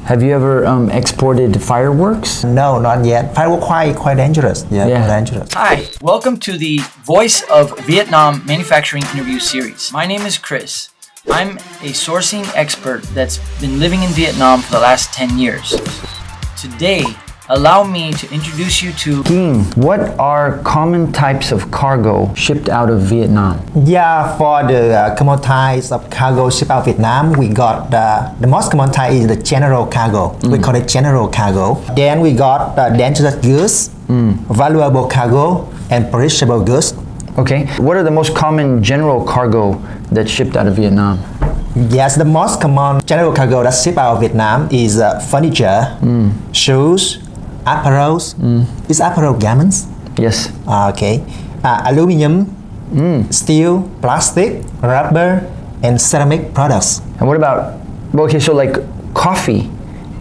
Have you ever exported fireworks? No, not yet. Firework quite dangerous. Yeah, dangerous. Hi, welcome to the Voice of Vietnam Manufacturing Interview Series. My name is Chris. I'm a sourcing expert that's been living in Vietnam for the last 10 years. Today, allow me to introduce you to Kien, what are common types of cargo shipped out of Vietnam? Yeah, for the common types of cargo shipped out of Vietnam, we got the most common type is the general cargo. We call it general cargo. Then we got dangerous goods, valuable cargo, and perishable goods. Okay. What are the most common general cargo that's shipped out of Vietnam? Yes, the most common general cargo that's shipped out of Vietnam is furniture, shoes, apparels. Is apparel garments? Yes. Okay. Aluminum, steel, plastic, rubber, and ceramic products. And what about, okay, so like coffee,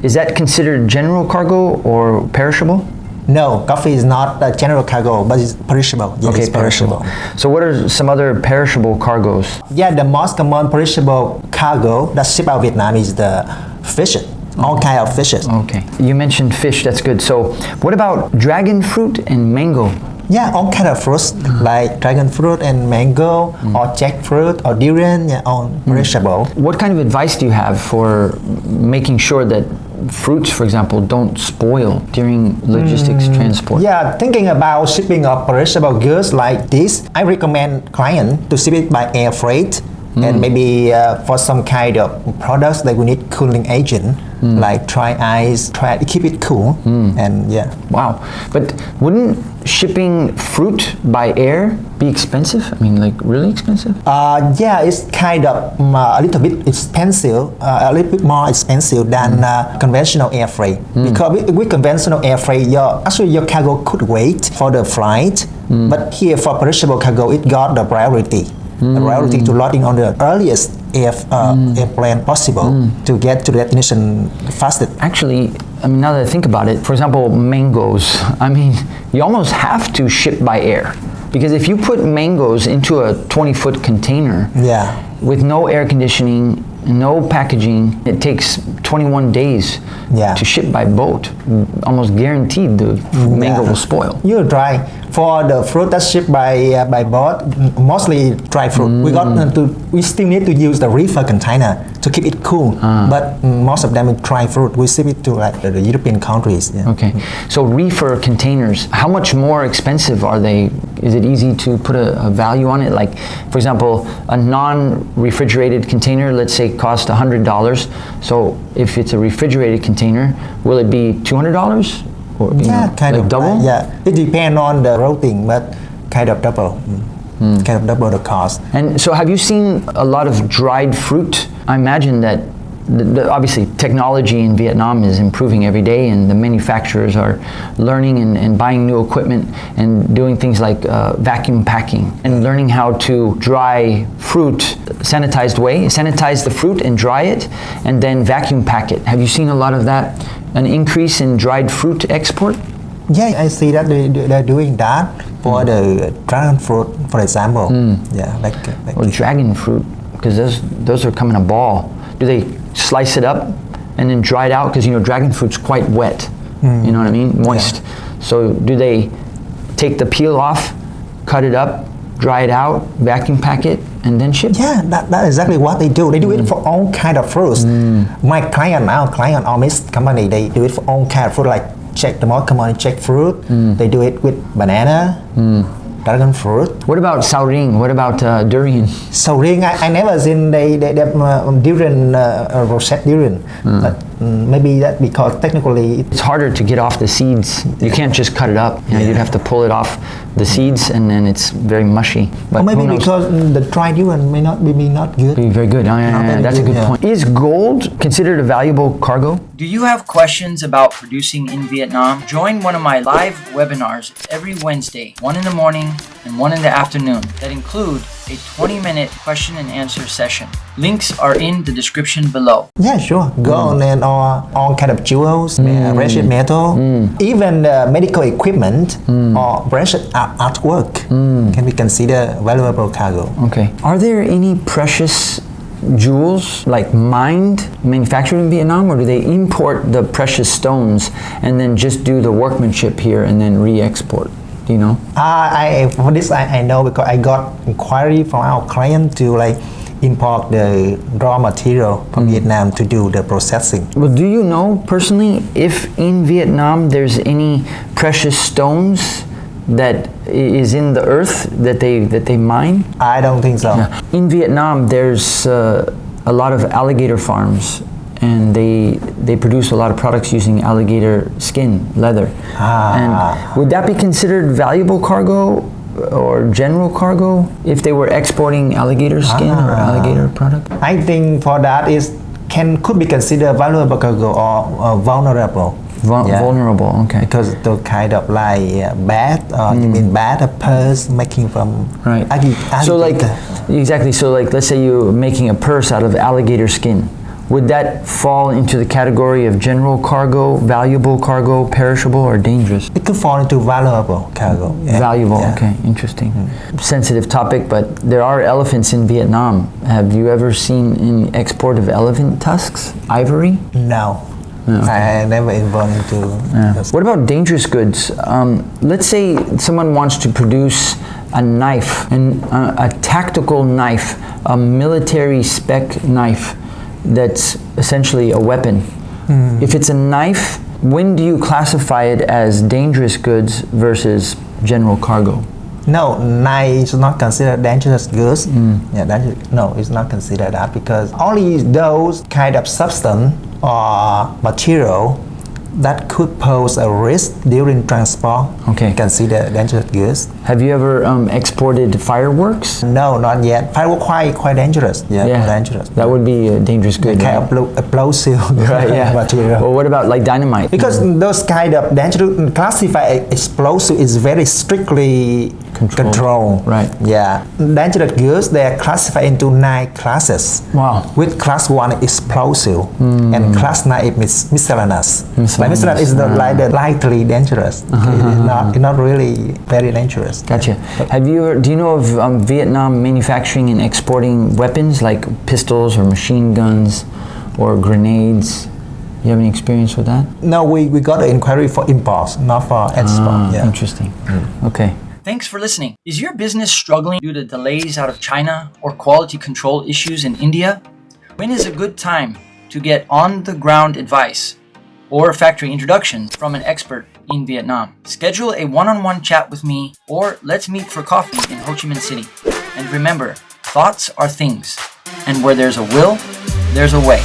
is that considered general cargo or perishable? No, coffee is not a general cargo, but it's perishable. Yes, Okay, it's perishable. So what are some other perishable cargoes? Yeah, the most common perishable cargo that's shipped out of Vietnam is the fish, all kind of fishes. Okay. You mentioned fish, that's good. So what about dragon fruit and mango? Yeah, all kind of fruits like dragon fruit and mango or jackfruit or durian, yeah, all perishable. What kind of advice do you have for making sure that fruits, for example, don't spoil during logistics transport? Yeah, thinking about shipping of perishable goods like this, I recommend client to ship it by air freight. And maybe for some kind of products that we need cooling agent, like dry ice, try to keep it cool. And yeah. Wow. But wouldn't shipping fruit by air be expensive? I mean, like really expensive? Yeah, it's kind of a little bit expensive, a little bit more expensive than conventional air freight. Because with conventional air freight, your cargo could wait for the flight. But here for perishable cargo, it got the priority. The priority to loading on the earliest airplane possible to get to the destination fastest. Actually, I mean, now that I think about it, for example, mangoes, I mean, you almost have to ship by air. Because if you put mangoes into a 20-foot container with no air conditioning, no packaging, it takes 21 days to ship by boat. Almost guaranteed the mango will spoil. You're right. For the fruit that's shipped by boat, mostly dry fruit, we still need to use the reefer container to keep it cool. But most of them is dry fruit. We ship it to like the European countries. Yeah. Okay. So reefer containers, how much more expensive are they? Is it easy to put a value on it? Like, for example, a non-refrigerated container, let's say, cost $100. So if it's a refrigerated container, will it be $200? Or, kind of double? It depends on the routing, but kind of double. Kind of double the cost. And so have you seen a lot of dried fruit? I imagine that obviously technology in Vietnam is improving every day, and the manufacturers are learning and buying new equipment and doing things like vacuum packing and learning how to dry fruit sanitized way, sanitize the fruit and dry it and then vacuum pack it. Have you seen a lot of that, an increase in dried fruit export? Yeah, I see that they're doing that for the dragon fruit, for example. Yeah, or dragon fruit, because those are come in a ball. Do they slice it up and then dry it out? Because dragon fruit's quite wet. You know what I mean? Moist. So do they take the peel off, cut it up, dry it out, vacuum pack it, and then ship? Yeah, that's exactly what they do. They do it for all kind of fruits. My client or Miss company, they do it for all kind of fruit, like the most common jackfruit. They do it with banana, dragon fruit. What about sao ring? What about durian? Sao ring, I never seen they durian, rosette durian. But maybe that because technically it's harder to get off the seeds. You can't just cut it up. You'd have to pull it off the seeds, and then it's very mushy. But or maybe because the dried durian may not good. Be very good. That's a good point. Is gold considered a valuable cargo? Do you have questions about producing in Vietnam? Join one of my live webinars every Wednesday, 1 in the morning and 1 in the afternoon, that include a 20-minute question and answer session. Links are in the description below. Yeah, sure. Gold and all kind of jewels, precious metal, even medical equipment or precious artwork can be considered valuable cargo. Okay. Are there any precious jewels, like mined, manufactured in Vietnam, or do they import the precious stones and then just do the workmanship here and then re-export? Do you know? For this I know because I got inquiry from our client to like import the raw material from Vietnam to do the processing. Well, do you know personally if in Vietnam there's any precious stones that is in the earth that they mine? I don't think so. Yeah. In Vietnam, there's a lot of alligator farms, and they produce a lot of products using alligator skin, leather. And would that be considered valuable cargo or general cargo if they were exporting alligator skin or alligator product? I think for that could be considered valuable cargo or vulnerable. Vulnerable, okay. Because the kind of like bat, you mean bat, a purse making from alligator. So like let's say you're making a purse out of alligator skin. Would that fall into the category of general cargo, valuable cargo, perishable, or dangerous? It could fall into valuable cargo. Valuable, okay, interesting. Sensitive topic, but there are elephants in Vietnam. Have you ever seen any export of elephant tusks, ivory? No. Okay. I never involved into this. What about dangerous goods? Let's say someone wants to produce a knife, a tactical knife, a military spec knife that's essentially a weapon. If it's a knife, when do you classify it as dangerous goods versus general cargo? No, knife is not considered dangerous goods. No, it's not considered that because only those kind of substance or material that could pose a risk during transport considered dangerous goods. Have you ever exported fireworks? No, not yet. Fireworks quite dangerous. Dangerous. That would be a dangerous good. Kind of explosive material. Well, what about like dynamite? Because those kind of dangerous classified explosive is very strictly controlled. Right. Yeah. Dangerous goods they are classified into 9 classes. Wow. With class 1 explosive and class 9 is miscellaneous. Miscellaneous is not like the lightly dangerous. It's not really very dangerous. Gotcha. Do you know of Vietnam manufacturing and exporting weapons like pistols or machine guns or grenades? You have any experience with that? No, we got an inquiry for imports, not for export. Interesting. Okay. Thanks for listening. Is your business struggling due to delays out of China or quality control issues in India? When is a good time to get on-the-ground advice or factory introductions from an expert in Vietnam? Schedule a one-on-one chat with me or let's meet for coffee in Ho Chi Minh City. And remember, thoughts are things, and where there's a will, there's a way.